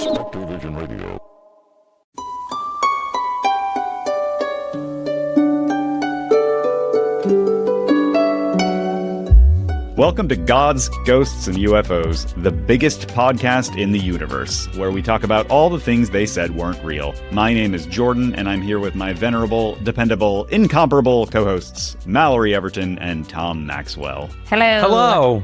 Spectrovision Radio. Welcome to Gods, Ghosts, and UFOs, the biggest podcast in the universe, where we talk about all the things they said weren't real. My name is Jordan, and I'm here with my venerable, dependable, incomparable co-hosts, Mallory Everton and Tom Maxwell. Hello. Hello.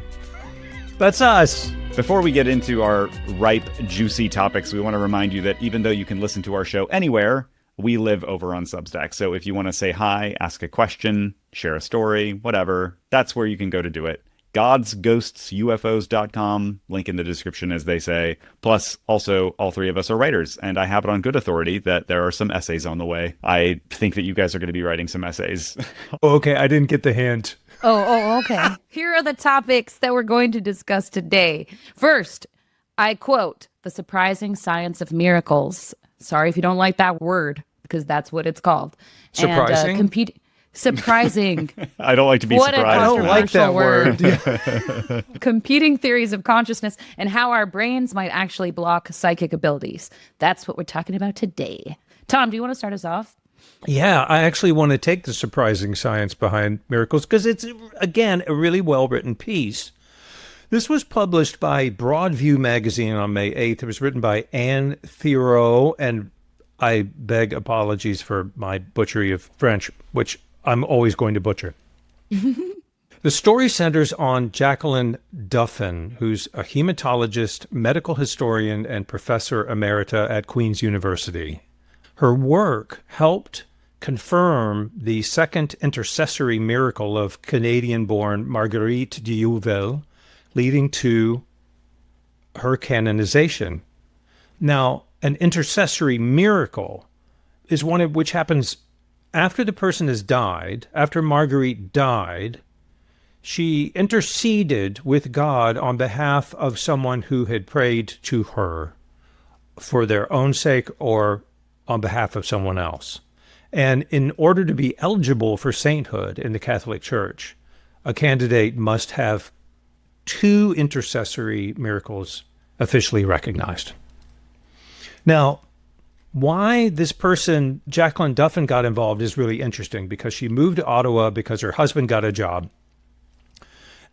That's us. Before we get into our ripe, juicy topics, we want to remind you that even though you can listen to our show anywhere, we live over on Substack. So if you want to say hi, ask a question, share a story, whatever, that's where you can go to do it. godsghostsufos.com, link in the description, as they say. Plus, also, all three of us are writers, and I have it on good authority that there are some essays on the way. I think that you guys are going to be writing some essays. Okay, I didn't get the hint. Okay. Here are the topics that we're going to discuss today. First, I quote, "The surprising science of miracles." Sorry if you don't like that word, because that's what it's called. Surprising? And, surprising. I don't like to be What surprised. a I don't like that controversial word. Competing theories of consciousness and how our brains might actually block psychic abilities. That's what we're talking about today. Tom, do you want to start us off? Yeah, I actually want to take the surprising science behind miracles because it's, again, a really well-written piece. This was published by Broadview magazine on May 8th. It was written by Anne Theroux, and I beg apologies for my butchery of French, which I'm always going to butcher. The story centers on Jacqueline Duffin, who's a hematologist, medical historian, and professor emerita at Queen's University. Her work helped confirm the second intercessory miracle of Canadian-born Marguerite de Youville, leading to her canonization. Now, an intercessory miracle is one of which happens after the person has died. After Marguerite died, she interceded with God on behalf of someone who had prayed to her for their own sake or on behalf of someone else. And in order to be eligible for sainthood in the Catholic Church, a candidate must have two intercessory miracles officially recognized. Now, why this person, Jacqueline Duffin, got involved is really interesting because she moved to Ottawa because her husband got a job.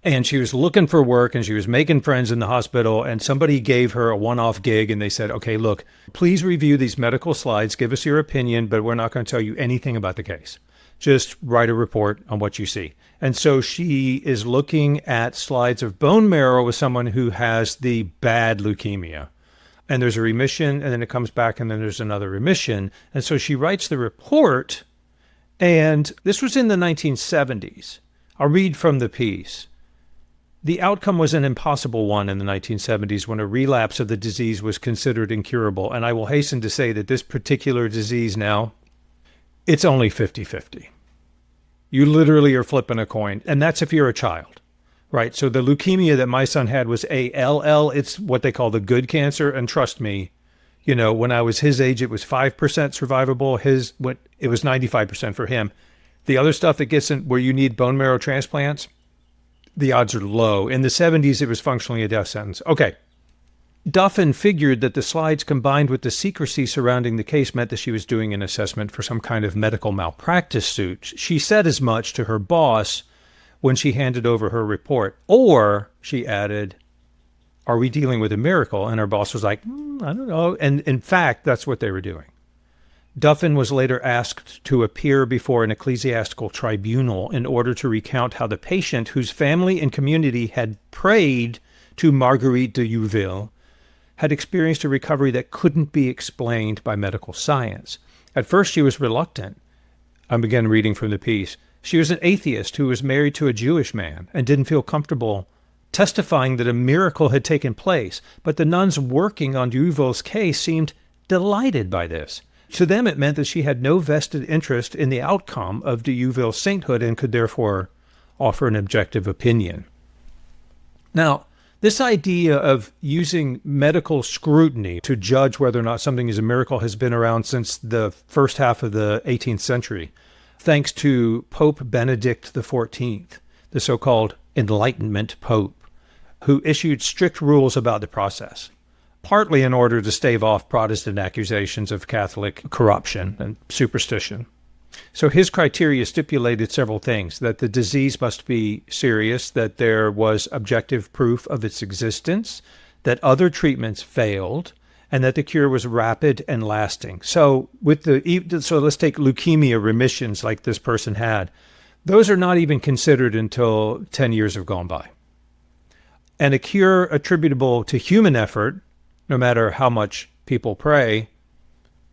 And she was looking for work and she was making friends in the hospital, and somebody gave her a one-off gig and they said, okay, look, please review these medical slides, give us your opinion, but we're not going to tell you anything about the case. Just write a report on what you see. And so she is looking at slides of bone marrow with someone who has the bad leukemia. And there's a remission, and then it comes back, and then there's another remission. And so she writes the report, and this was in the 1970s. I'll read from the piece. The outcome was an impossible one in the 1970s when a relapse of the disease was considered incurable. And I will hasten to say that this particular disease now, it's only 50-50. You literally are flipping a coin, and that's if you're a child. Right, so the leukemia that my son had was ALL. It's what they call the good cancer. And trust me, you know, when I was his age, it was 5% survivable. It was 95% for him. The other stuff that gets in where you need bone marrow transplants, the odds are low. In the 70s, it was functionally a death sentence. Okay. Duffin figured that the slides combined with the secrecy surrounding the case meant that she was doing an assessment for some kind of medical malpractice suit. She said as much to her boss when she handed over her report. Or, she added, are we dealing with a miracle? And her boss was like, I don't know. And in fact, that's what they were doing. Duffin was later asked to appear before an ecclesiastical tribunal in order to recount how the patient, whose family and community had prayed to Marguerite de Youville, had experienced a recovery that couldn't be explained by medical science. At first, she was reluctant. I'm again reading from the piece. She was an atheist who was married to a Jewish man and didn't feel comfortable testifying that a miracle had taken place. But the nuns working on Youville's case seemed delighted by this. To them, it meant that she had no vested interest in the outcome of de Youville's sainthood and could therefore offer an objective opinion. Now, this idea of using medical scrutiny to judge whether or not something is a miracle has been around since the first half of the 18th century, thanks to Pope Benedict XIV, the so-called Enlightenment Pope, who issued strict rules about the process. partly in order to stave off Protestant accusations of Catholic corruption and superstition. So his criteria stipulated several things: that the disease must be serious, that there was objective proof of its existence, that other treatments failed, and that the cure was rapid and lasting. So let's take leukemia remissions like this person had. Those are not even considered until 10 years have gone by. And a cure attributable to human effort, no matter how much people pray,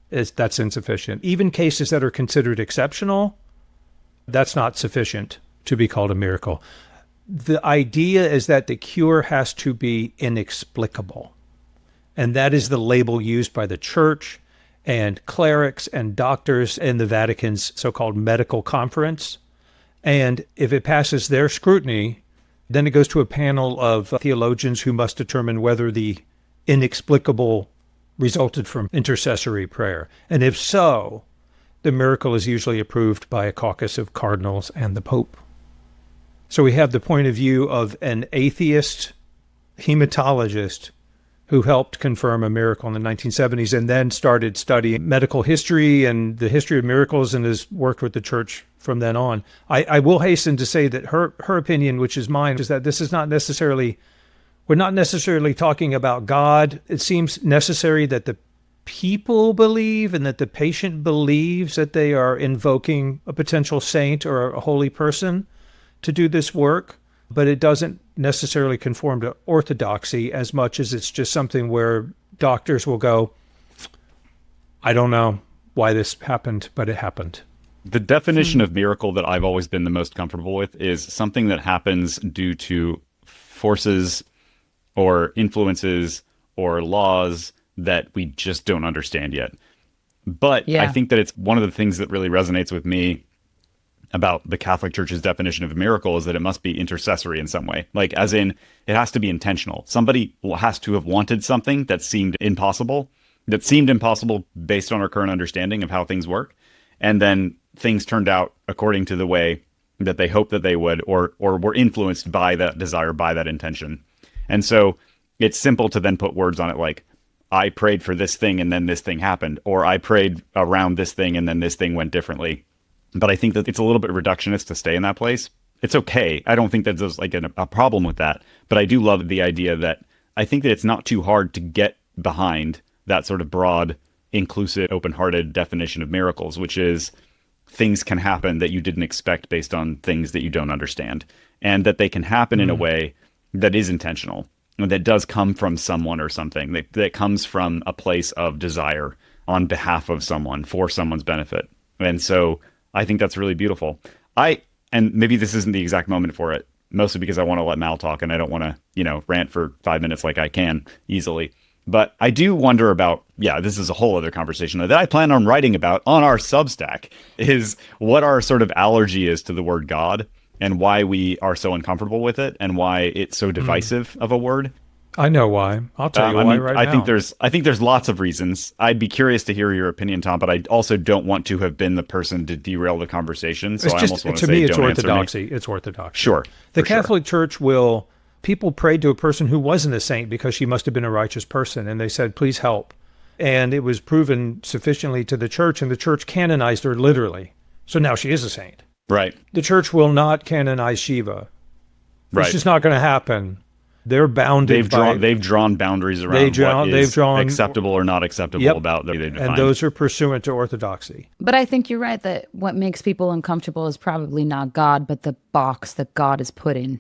that's insufficient. Even cases that are considered exceptional, that's not sufficient to be called a miracle. The idea is that the cure has to be inexplicable. And that is the label used by the church and clerics and doctors in the Vatican's so-called medical conference. And if it passes their scrutiny, then it goes to a panel of theologians who must determine whether the inexplicable resulted from intercessory prayer. And if so, the miracle is usually approved by a caucus of cardinals and the Pope. So we have the point of view of an atheist hematologist who helped confirm a miracle in the 1970s and then started studying medical history and the history of miracles and has worked with the church from then on. I will hasten to say that her opinion, which is mine, is that this is not necessarily, we're not necessarily talking about God. It seems necessary that the people believe and that the patient believes that they are invoking a potential saint or a holy person to do this work, but it doesn't necessarily conform to orthodoxy as much as it's just something where doctors will go, I don't know why this happened, but it happened. The definition of miracle that I've always been the most comfortable with is something that happens due to forces or influences or laws that we just don't understand yet. But I think that it's one of the things that really resonates with me about the Catholic Church's definition of a miracle is that it must be intercessory in some way. Like, as in, it has to be intentional. Somebody has to have wanted something that seemed impossible based on our current understanding of how things work. And then things turned out according to the way that they hoped that they would, or were influenced by that desire, by that intention. And so it's simple to then put words on it like, I prayed for this thing and then this thing happened, or I prayed around this thing and then this thing went differently. But I think that it's a little bit reductionist to stay in that place. It's okay. I don't think that there's like a problem with that. But I do love the idea that I think that it's not too hard to get behind that sort of broad, inclusive, open-hearted definition of miracles, which is things can happen that you didn't expect based on things that you don't understand. And that they can happen in a way that is intentional, and that does come from someone or something, that comes from a place of desire on behalf of someone, for someone's benefit. And so I think that's really beautiful. And maybe this isn't the exact moment for it, mostly because I want to let Mal talk and I don't want to, rant for 5 minutes like I can easily. But I do wonder about, this is a whole other conversation that I plan on writing about on our Substack, is what our sort of allergy is to the word God and why we are so uncomfortable with it and why it's so divisive of a word. I know why. I'll tell you why right now. I think there's lots of reasons. I'd be curious to hear your opinion, Tom, but I also don't want to have been the person to derail the conversation. So I almost want to say, it's don't orthodoxy. Answer me. It's orthodoxy. Sure. The Catholic Church people prayed to a person who wasn't a saint because she must have been a righteous person, and they said, please help. And it was proven sufficiently to the church, and the church canonized her literally. So now she is a saint. Right. The church will not canonize Shiva. Right. It's just not going to happen. They're bounded they've drawn boundaries around what is acceptable or not acceptable about the way they define. And those are pursuant to orthodoxy. But I think you're right that what makes people uncomfortable is probably not God, but the box that God is put in.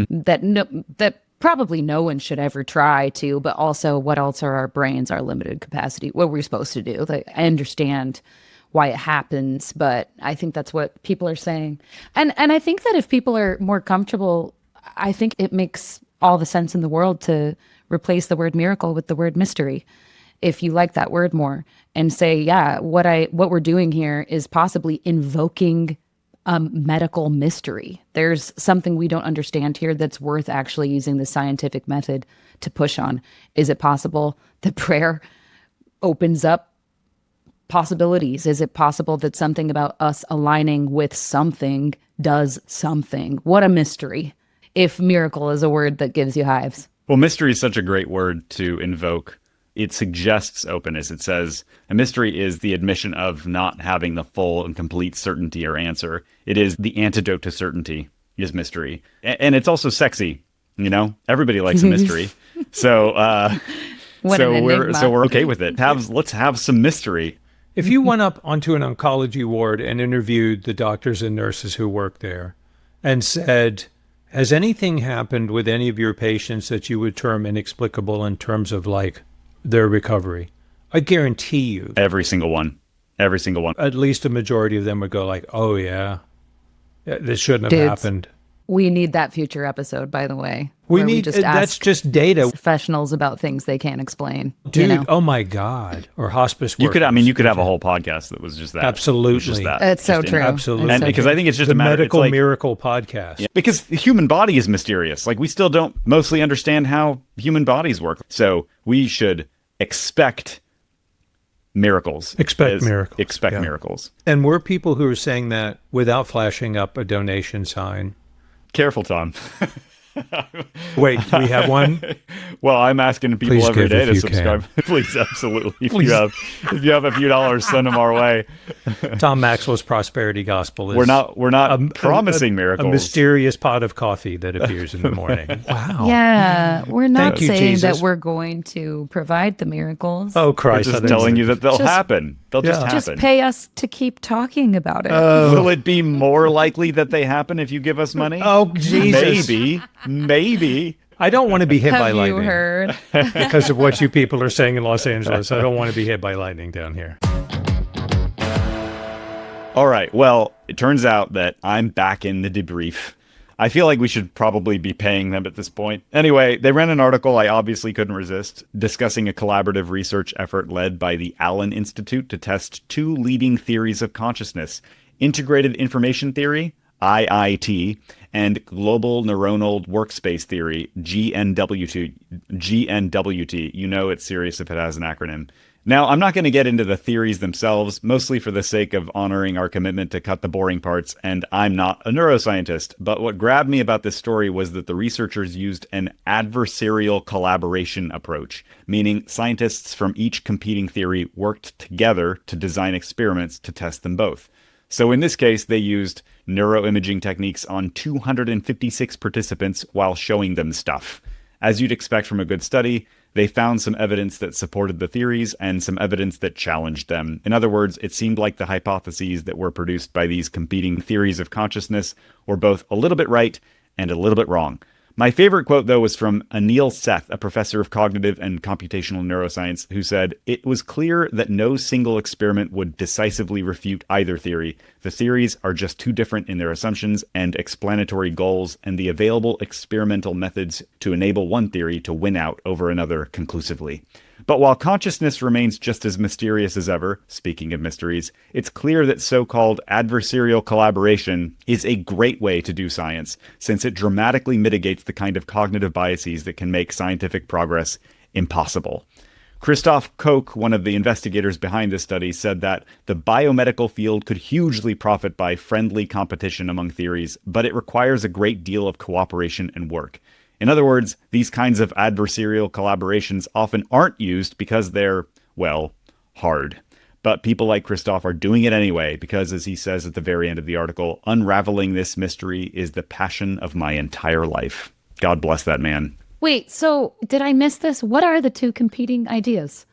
That probably no one should ever try to, but also what else are our brains, our limited capacity, what we're supposed to do. Like, I understand why it happens, but I think that's what people are saying. And I think that if people are more comfortable, I think it makes all the sense in the world to replace the word miracle with the word mystery. If you like that word more and say, what we're doing here is possibly invoking medical mystery. There's something we don't understand here that's worth actually using the scientific method to push on. Is it possible that prayer opens up possibilities? Is it possible that something about us aligning with something does something? What a mystery. If miracle is a word that gives you hives. Well, mystery is such a great word to invoke it suggests openness. It says a mystery is the admission of not having the full and complete certainty or answer. It is the antidote to certainty is mystery. And it's also sexy, you know? Everybody likes a mystery. So we're okay with it. Let's have some mystery. If you went up onto an oncology ward and interviewed the doctors and nurses who work there and said, has anything happened with any of your patients that you would term inexplicable in terms of like their recovery? I guarantee you. Every single one. At least a majority of them would go like, oh yeah, this shouldn't have happened. We need that future episode, by the way. That's just data. Professionals about things they can't explain. Dude, you know? Oh my God. Or hospice workers. You could have a whole podcast that was just that. Absolutely. Just that. It's so true. Absolutely. And because I think it's just the a matter medical it's like, miracle podcast. Yeah, because the human body is mysterious. Like we still don't mostly understand how human bodies work. So we should expect miracles. Expect miracles. And we're people who are saying that without flashing up a donation sign. Careful, Tom. Wait, we have one? Well, I'm asking people Please every day to if you subscribe. Please, absolutely. If you have a few dollars, send them our way. Tom Maxwell's prosperity gospel is we're not promising miracles. A mysterious pot of coffee that appears in the morning. Wow. Yeah, we're not you, saying Jesus. that we're going to provide the miracles. Oh Christ! We're just telling you that they'll happen. They'll just happen. Just pay us to keep talking about it. Will it be more likely that they happen if you give us money? Oh Jesus! Maybe. I don't want to be hit by lightning. Have you heard? Because of what you people are saying in Los Angeles. I don't want to be hit by lightning down here. All right. Well, it turns out that I'm back in the debrief. I feel like we should probably be paying them at this point. Anyway, they ran an article I obviously couldn't resist, discussing a collaborative research effort led by the Allen Institute to test two leading theories of consciousness, Integrative Information Theory, IIT, and Global Neuronal Workspace Theory, GNWT. GNWT. You know it's serious if it has an acronym. Now, I'm not going to get into the theories themselves, mostly for the sake of honoring our commitment to cut the boring parts, and I'm not a neuroscientist. But what grabbed me about this story was that the researchers used an adversarial collaboration approach, meaning scientists from each competing theory worked together to design experiments to test them both. So in this case, they used neuroimaging techniques on 256 participants while showing them stuff. As you'd expect from a good study, they found some evidence that supported the theories and some evidence that challenged them. In other words, it seemed like the hypotheses that were produced by these competing theories of consciousness were both a little bit right and a little bit wrong. My favorite quote, though, was from Anil Seth, a professor of cognitive and computational neuroscience, who said, "It was clear that no single experiment would decisively refute either theory. The theories are just too different in their assumptions and explanatory goals, and the available experimental methods to enable one theory to win out over another conclusively." But while consciousness remains just as mysterious as ever, speaking of mysteries, it's clear that so-called adversarial collaboration is a great way to do science, since it dramatically mitigates the kind of cognitive biases that can make scientific progress impossible. Christoph Koch, one of the investigators behind this study, said that the biomedical field could hugely profit by friendly competition among theories, but it requires a great deal of cooperation and work. In other words, these kinds of adversarial collaborations often aren't used because they're, well, hard. But people like Christoph are doing it anyway because, as he says at the very end of the article, unraveling this mystery is the passion of my entire life. God bless that man. Wait, so did I miss this? What are the two competing ideas?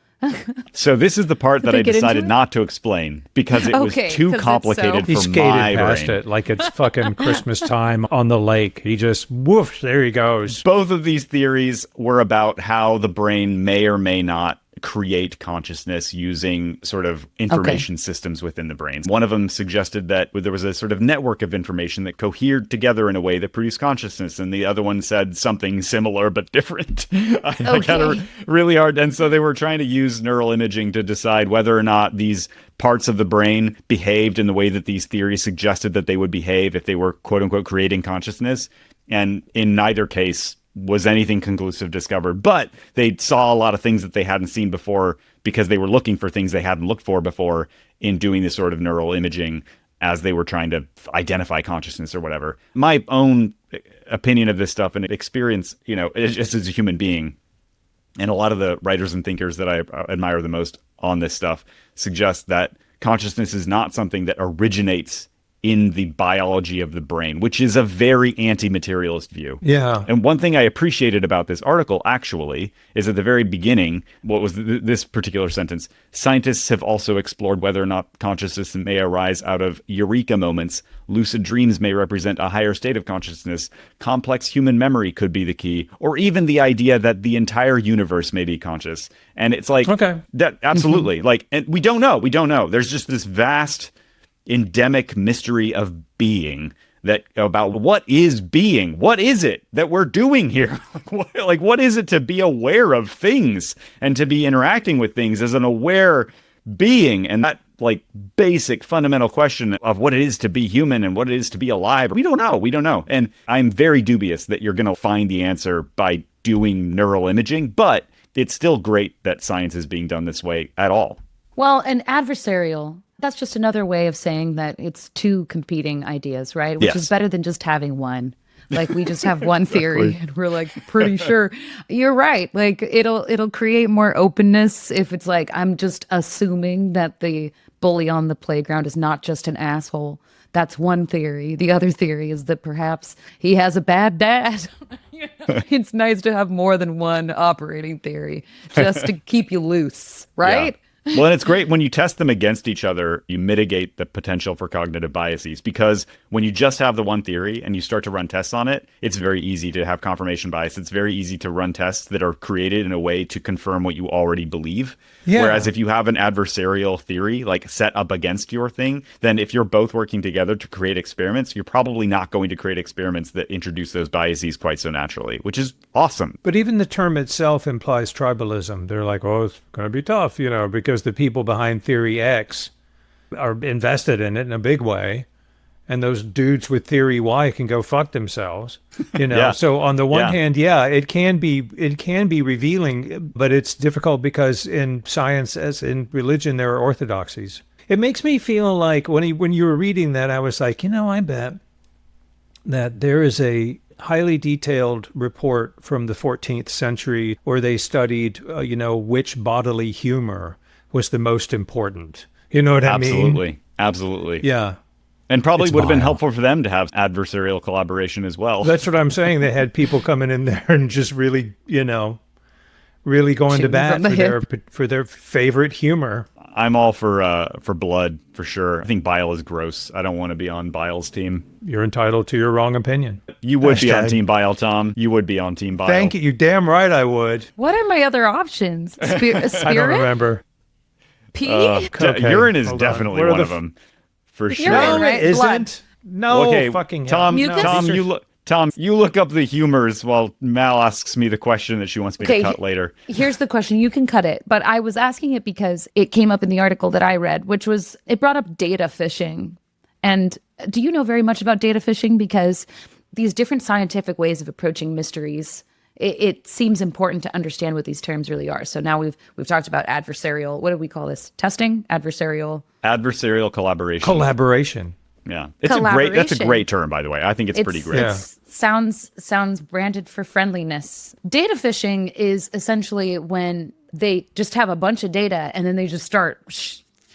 So this is the part that I decided not to explain because it was too complicated He for skated my past brain. it like it's fucking Christmas time on the lake. He just, woof, there he goes. Both of these theories were about how the brain may or may not create consciousness using sort of information systems within the brain. One of them suggested that there was a sort of network of information that cohered together in a way that produced consciousness, and the other one said something similar but different. I got it really hard. And so they were trying to use neural imaging to decide whether or not these parts of the brain behaved in the way that these theories suggested that they would behave if they were, quote unquote, creating consciousness. And in neither case was anything conclusive discovered, but they saw a lot of things that they hadn't seen before because they were looking for things they hadn't looked for before in doing this sort of neural imaging as they were trying to identify consciousness or whatever. My own opinion of this stuff and experience, just as a human being, and a lot of the writers and thinkers that I admire the most on this stuff suggest that consciousness is not something that originates in the biology of the brain, which is a very anti-materialist view. Yeah. And one thing I appreciated about this article, actually, is at the very beginning, what was this particular sentence? Scientists have also explored whether or not consciousness may arise out of eureka moments. Lucid dreams may represent a higher state of consciousness. Complex human memory could be the key, or even the idea that the entire universe may be conscious. And it's like, okay, that absolutely, like, and we don't know. There's just this vast endemic mystery of being that about what is being? What is it that we're doing here? Like, what is it to be aware of things and to be interacting with things as an aware being? And that like basic fundamental question of what it is to be human and what it is to be alive. We don't know. And I'm very dubious that you're going to find the answer by doing neural imaging, but it's still great that science is being done this way at all. Well, and adversarial, that's just another way of saying that it's two competing ideas, right? Which is better than just having one. Like we just have one theory and we're like pretty sure. You're right. Like it'll create more openness if it's like I'm just assuming that the bully on the playground is not just an asshole. That's one theory. The other theory is that perhaps he has a bad dad. It's nice to have more than one operating theory just to keep you loose, right? Yeah. Well, and it's great when you test them against each other, you mitigate the potential for cognitive biases, because when you just have the one theory and you start to run tests on it, it's very easy to have confirmation bias. It's very easy to run tests that are created in a way to confirm what you already believe. Yeah. Whereas if you have an adversarial theory like set up against your thing, then if you're both working together to create experiments, you're probably not going to create experiments that introduce those biases quite so naturally, which is awesome. But even the term itself implies tribalism. They're like, oh, it's going to be tough, because the people behind theory X are invested in it in a big way. And those dudes with theory Y can go fuck themselves, Yeah. So on the one hand, it can be revealing, but it's difficult because in science, as in religion, there are orthodoxies. It makes me feel like when you were reading that, I was like, I bet that there is a highly detailed report from the 14th century where they studied, which bodily humor was the most important. You know what I mean? Absolutely. Yeah. And probably would have been helpful for them to have adversarial collaboration as well. That's what I'm saying. They had people coming in there and just really, really going to bat for their favorite humor. I'm all for blood, for sure. I think bile is gross. I don't want to be on bile's team. You're entitled to your wrong opinion. You would be on Team Bile, Tom. You would be on Team Bile. Thank you. You're damn right I would. What are my other options? Spirit? I don't remember. Pee? Okay, urine is definitely one of them. For sure. Urine, right? It isn't. No, okay, fucking Tom, hell. Tom, you look up the humors while Mal asks me the question that she wants me to cut later. Here's the question. You can cut it. But I was asking it because it came up in the article that I read, which was, it brought up data fishing. And do you know very much about data fishing? Because these different scientific ways of approaching mysteries, it seems important to understand what these terms really are. So now we've talked about adversarial. What do we call this? Testing? Adversarial collaboration. Yeah. That's a great term, by the way. I think it's pretty great. Yeah. Sounds branded for friendliness. Data fishing is essentially when they just have a bunch of data and then they just start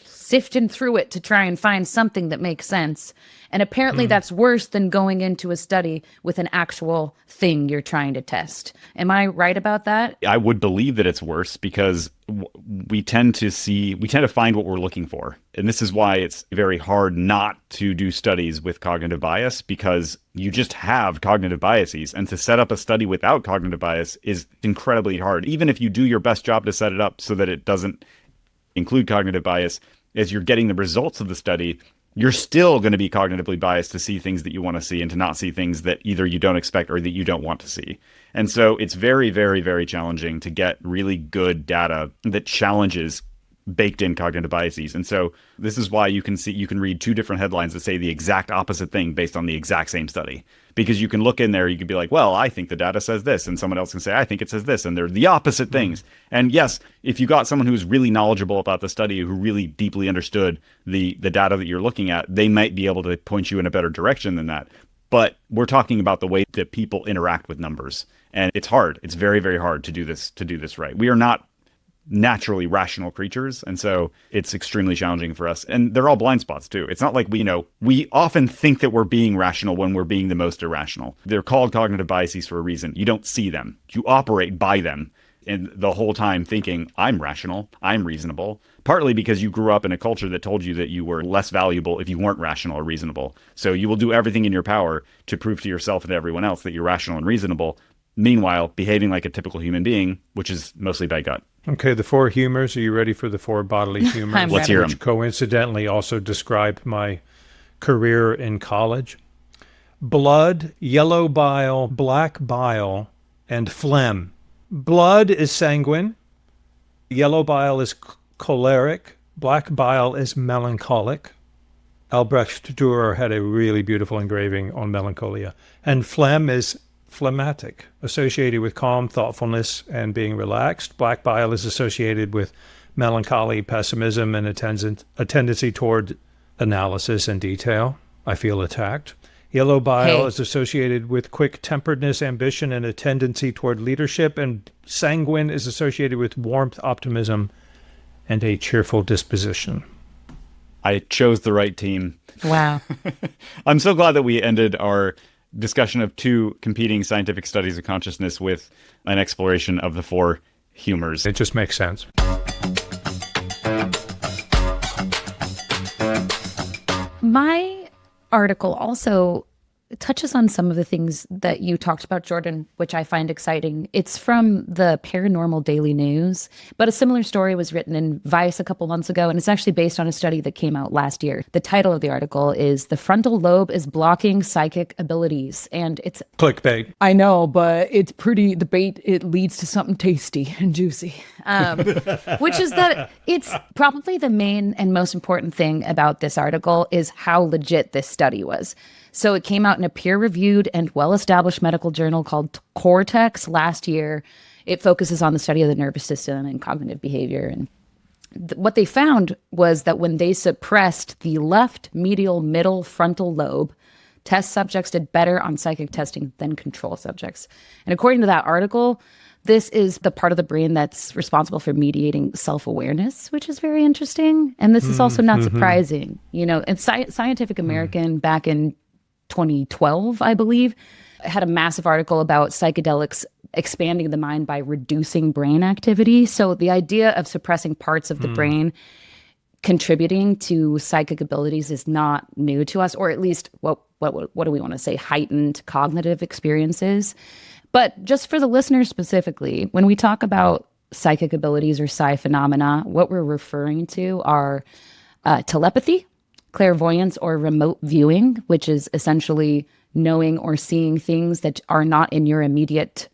sifting through it to try and find something that makes sense. And apparently that's worse than going into a study with an actual thing you're trying to test. Am I right about that? I would believe that it's worse because we tend to find what we're looking for. And this is why it's very hard not to do studies with cognitive bias, because you just have cognitive biases. And to set up a study without cognitive bias is incredibly hard. Even if you do your best job to set it up so that it doesn't include cognitive bias, as you're getting the results of the study, you're still going to be cognitively biased to see things that you want to see and to not see things that either you don't expect or that you don't want to see. And so it's very, very, very challenging to get really good data that challenges baked in cognitive biases. And so this is why you can read two different headlines that say the exact opposite thing based on the exact same study. Because you can look in there, you could be like, well, I think the data says this, and someone else can say, I think it says this, and they're the opposite things. And yes, if you got someone who's really knowledgeable about the study, who really deeply understood the data that you're looking at, they might be able to point you in a better direction than that. But we're talking about the way that people interact with numbers. And it's hard. It's very, very hard to do this right. We are not naturally rational creatures. And so it's extremely challenging for us. And they're all blind spots too. It's not like we often think that we're being rational when we're being the most irrational. They're called cognitive biases for a reason. You don't see them. You operate by them. And the whole time thinking, I'm rational, I'm reasonable, partly because you grew up in a culture that told you that you were less valuable if you weren't rational or reasonable. So you will do everything in your power to prove to yourself and to everyone else that you're rational and reasonable. Meanwhile, behaving like a typical human being, which is mostly by gut. Okay, the 4 humors. Are you ready for the 4 bodily humors? Let's hear them. Which coincidentally also describe my career in college. Blood, yellow bile, black bile, and phlegm. Blood is sanguine. Yellow bile is choleric. Black bile is melancholic. Albrecht Dürer had a really beautiful engraving on melancholia. And phlegm is phlegmatic, associated with calm, thoughtfulness, and being relaxed. Black bile is associated with melancholy, pessimism, and a tendency toward analysis and detail. I feel attacked. Yellow bile is associated with quick-temperedness, ambition, and a tendency toward leadership. And sanguine is associated with warmth, optimism, and a cheerful disposition. I chose the right team. Wow. I'm so glad that we ended our discussion of 2 competing scientific studies of consciousness with an exploration of the 4 humors. It just makes sense. My article also touches on some of the things that you talked about, Jordan, which I find exciting. It's from the Paranormal Daily News, but a similar story was written in Vice a couple months ago, and it's actually based on a study that came out last year. The title of the article is "The Frontal Lobe is Blocking Psychic Abilities," and it's clickbait. I know, but it's pretty, the bait, it leads to something tasty and juicy, which is that it's probably the main and most important thing about this article is how legit this study was. So it came out in a peer-reviewed and well-established medical journal called Cortex last year. It focuses on the study of the nervous system and cognitive behavior. And what they found was that when they suppressed the left medial middle frontal lobe, test subjects did better on psychic testing than control subjects. And according to that article, this is the part of the brain that's responsible for mediating self-awareness, which is very interesting. And this is also not surprising. You know, in Scientific American back in 2012, I believe, had a massive article about psychedelics expanding the mind by reducing brain activity. So the idea of suppressing parts of the brain contributing to psychic abilities is not new to us, or at least what do we want to say, heightened cognitive experiences. But just for the listeners specifically, when we talk about psychic abilities or psi phenomena, what we're referring to are telepathy, clairvoyance, or remote viewing, which is essentially knowing or seeing things that are not in your immediate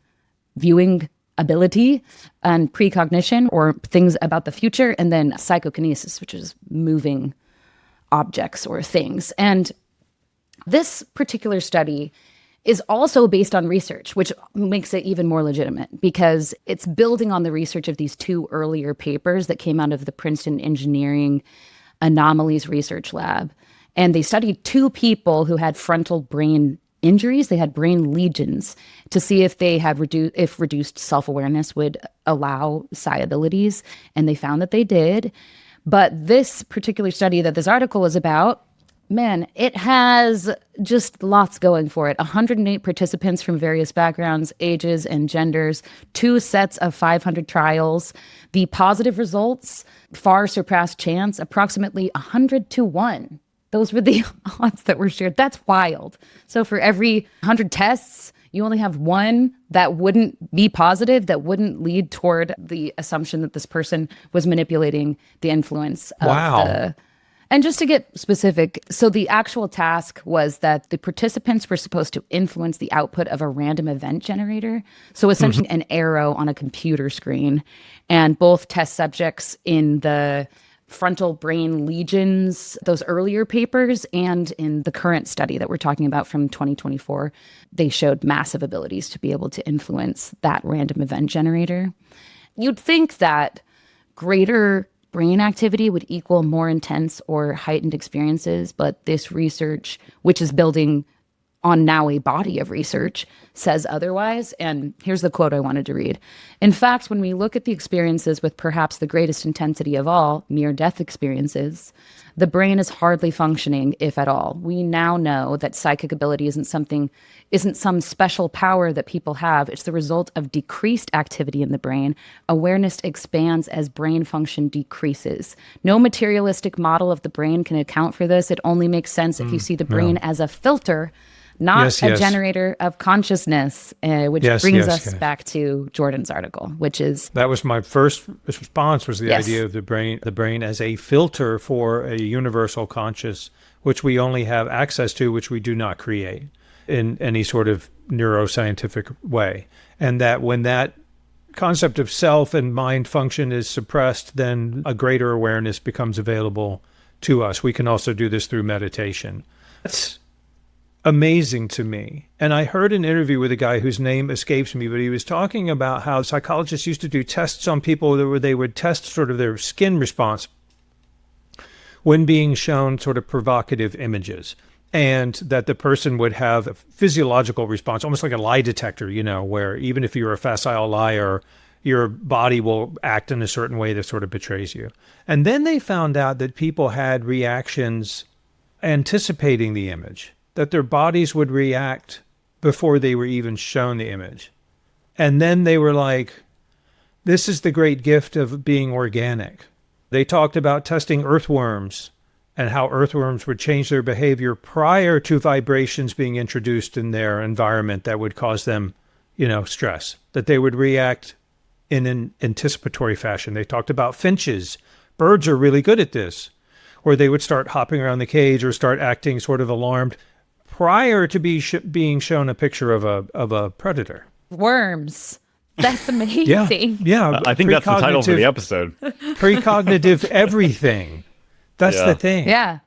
viewing ability, and precognition, or things about the future, and then psychokinesis, which is moving objects or things. And this particular study is also based on research, which makes it even more legitimate because it's building on the research of these 2 earlier papers that came out of the Princeton Engineering Anomalies Research Lab. And they studied 2 people who had frontal brain injuries. They had brain lesions to see if they had reduced self-awareness would allow psi abilities. And they found that they did. But this particular study that this article is about, man, it has just lots going for it. 108 participants from various backgrounds, ages, and genders, 2 sets of 500 trials. The positive results far surpassed chance, approximately 100 to 1. Those were the odds that were shared. That's wild. So for every 100 tests, you only have 1 that wouldn't be positive, that wouldn't lead toward the assumption that this person was manipulating the influence of the... And just to get specific, so the actual task was that the participants were supposed to influence the output of a random event generator. So essentially an arrow on a computer screen. And both test subjects in the frontal brain lesions, those earlier papers, and in the current study that we're talking about from 2024, they showed massive abilities to be able to influence that random event generator. You'd think that greater brain activity would equal more intense or heightened experiences, but this research, which is building on now a body of research says otherwise. And here's the quote I wanted to read. In fact, when we look at the experiences with perhaps the greatest intensity of all, near-death experiences, the brain is hardly functioning, if at all. We now know that psychic ability isn't some special power that people have. It's the result of decreased activity in the brain. Awareness expands as brain function decreases. No materialistic model of the brain can account for this. It only makes sense if you see the brain as a filter, not a generator of consciousness, which brings us back to Jordan's article, which is... That was my first response, was the idea of the brain as a filter for a universal conscious, which we only have access to, which we do not create in any sort of neuroscientific way. And that when that concept of self and mind function is suppressed, then a greater awareness becomes available to us. We can also do this through meditation. That's amazing to me. And I heard an interview with a guy whose name escapes me, but he was talking about how psychologists used to do tests on people where they would test sort of their skin response when being shown sort of provocative images, and that the person would have a physiological response, almost like a lie detector, where even if you're a facile liar, your body will act in a certain way that sort of betrays you. And then they found out that people had reactions anticipating the image, that their bodies would react before they were even shown the image. And then they were like, this is the great gift of being organic. They talked about testing earthworms and how earthworms would change their behavior prior to vibrations being introduced in their environment that would cause them, stress, that they would react in an anticipatory fashion. They talked about finches. Birds are really good at this, where they would start hopping around the cage or start acting sort of alarmed prior to being shown a picture of a predator. Worms. That's amazing. Yeah. I think that's the title for the episode. Precognitive everything. That's the thing. Yeah.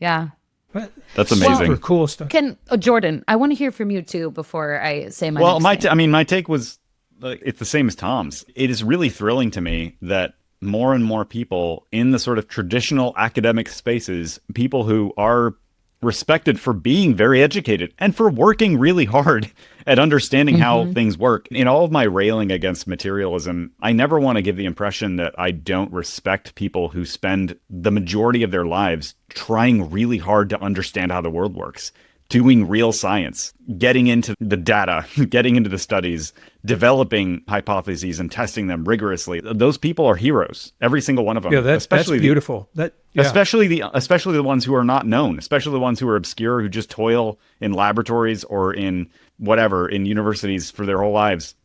That's amazing. Super cool stuff. Jordan, I want to hear from you too before I say my next thing. My take was, it's the same as Tom's. It is really thrilling to me that more and more people in the sort of traditional academic spaces, people who are respected for being very educated and for working really hard at understanding how things work. In all of my railing against materialism, I never want to give the impression that I don't respect people who spend the majority of their lives trying really hard to understand how the world works, doing real science, getting into the data, getting into the studies, developing hypotheses and testing them rigorously. Those people are heroes, every single one of them. Yeah, that's beautiful. Especially the ones who are not known, especially the ones who are obscure, who just toil in laboratories or in in universities for their whole lives.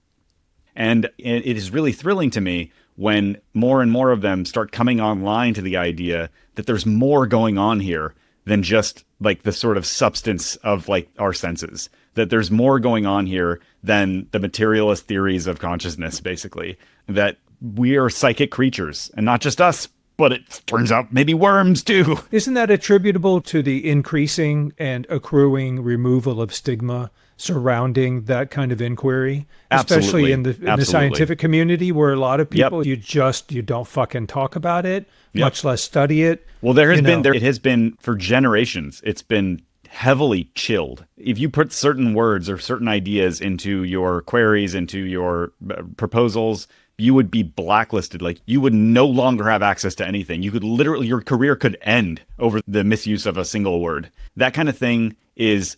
And it is really thrilling to me when more and more of them start coming online to the idea that there's more going on here than just like the sort of substance of like our senses, that there's more going on here than the materialist theories of consciousness, basically, that we are psychic creatures, and not just us, but it turns out maybe worms too. Isn't that attributable to the increasing and accruing removal of stigma surrounding that kind of inquiry? Absolutely. Especially in the scientific community, where a lot of people, you don't fucking talk about it, much less study it. Well, it has been for generations. It's been heavily chilled. If you put certain words or certain ideas into your queries, into your proposals, you would be blacklisted. Like, you would no longer have access to anything. You could literally, your career could end over the misuse of a single word. That kind of thing is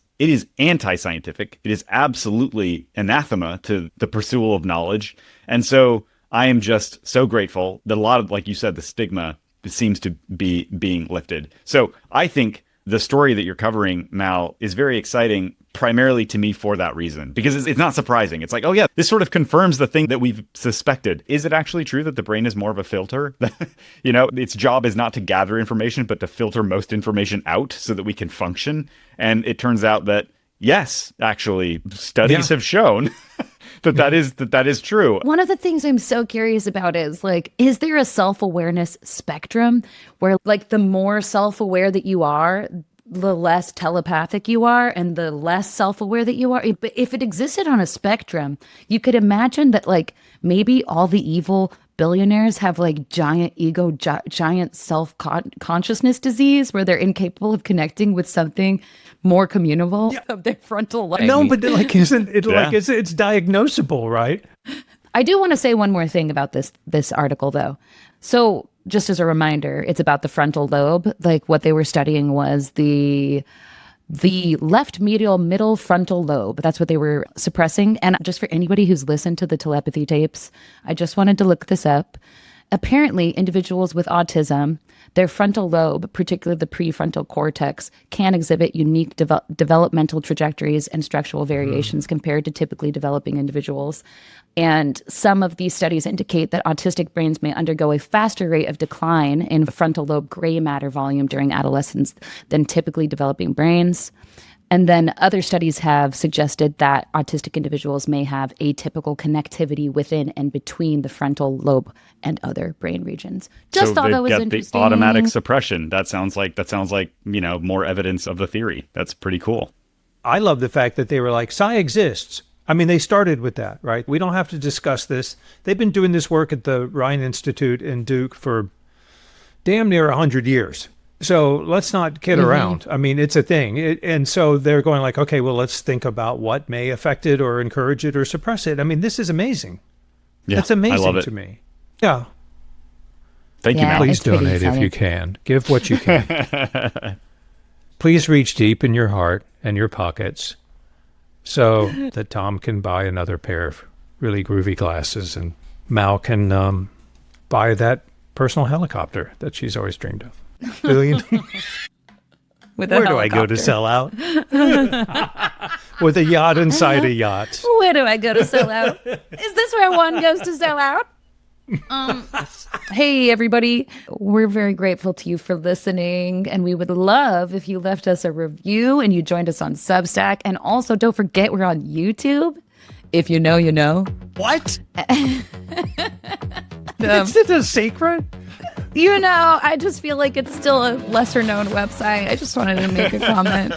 anti-scientific. It is absolutely anathema to the pursuit of knowledge. And so I am just so grateful that a lot of, like you said, the stigma seems to be being lifted. So I think the story that you're covering, Mal, is very exciting, primarily to me for that reason, because it's not surprising. It's like, oh yeah, this sort of confirms the thing that we've suspected. Is it actually true that the brain is more of a filter? Its job is not to gather information, but to filter most information out so that we can function. And it turns out that, yes, actually, studies have shown that is true. One of the things I'm so curious about is, like, is there a self-awareness spectrum where, like, the more self-aware that you are, the less telepathic you are, and the less self-aware that you are? But if it existed on a spectrum, you could imagine that, like, maybe all the evil billionaires have like giant ego, giant self-consciousness disease where they're incapable of connecting with something more communicable of their frontal lobe. No, but like, isn't it like it's diagnosable, right? I do want to say one more thing about this article, though. So just as a reminder, it's about the frontal lobe. Like what they were studying was the left medial middle frontal lobe. That's what they were suppressing. And just for anybody who's listened to the telepathy tapes, I just wanted to look this up. Apparently, individuals with autism, their frontal lobe, particularly the prefrontal cortex, can exhibit unique developmental trajectories and structural variations compared to typically developing individuals. And some of these studies indicate that autistic brains may undergo a faster rate of decline in frontal lobe gray matter volume during adolescence than typically developing brains. And then other studies have suggested that autistic individuals may have atypical connectivity within and between the frontal lobe and other brain regions. Just thought that was interesting. The automatic suppression. That sounds like more evidence of the theory. That's pretty cool. I love the fact that they were like, psi exists. I mean, they started with that, right? We don't have to discuss this. They've been doing this work at the Ryan Institute in Duke for damn near 100 years. So let's not kid around. I mean, it's a thing. And so they're going like, okay, well, let's think about what may affect it or encourage it or suppress it. I mean, this is amazing. Yeah, That's amazing I love it. to me. Yeah. Thank you, Mal. Please donate if you can. Give what you can. Please reach deep in your heart and your pockets so that Tom can buy another pair of really groovy glasses and Mal can buy that personal helicopter that she's always dreamed of. Where do I go to sell out? With a yacht inside a yacht. Where do I go to sell out? Is this where one goes to sell out? Hey, everybody. We're very grateful to you for listening, and we would love if you left us a review and you joined us on Substack. And also, don't forget, we're on YouTube. If you know, you know. What? Is it a secret? You know, I just feel like it's still a lesser known website. I just wanted to make a comment.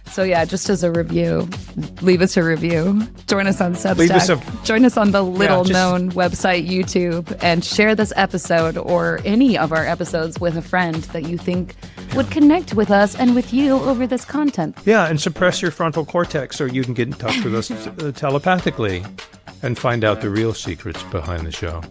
So yeah, just as a review, leave us a review. Join us on Substack. Join us on the little known website YouTube, and share this episode or any of our episodes with a friend that you think would connect with us and with you over this content. Yeah, and suppress your frontal cortex so you can get in touch with us telepathically and find out the real secrets behind the show.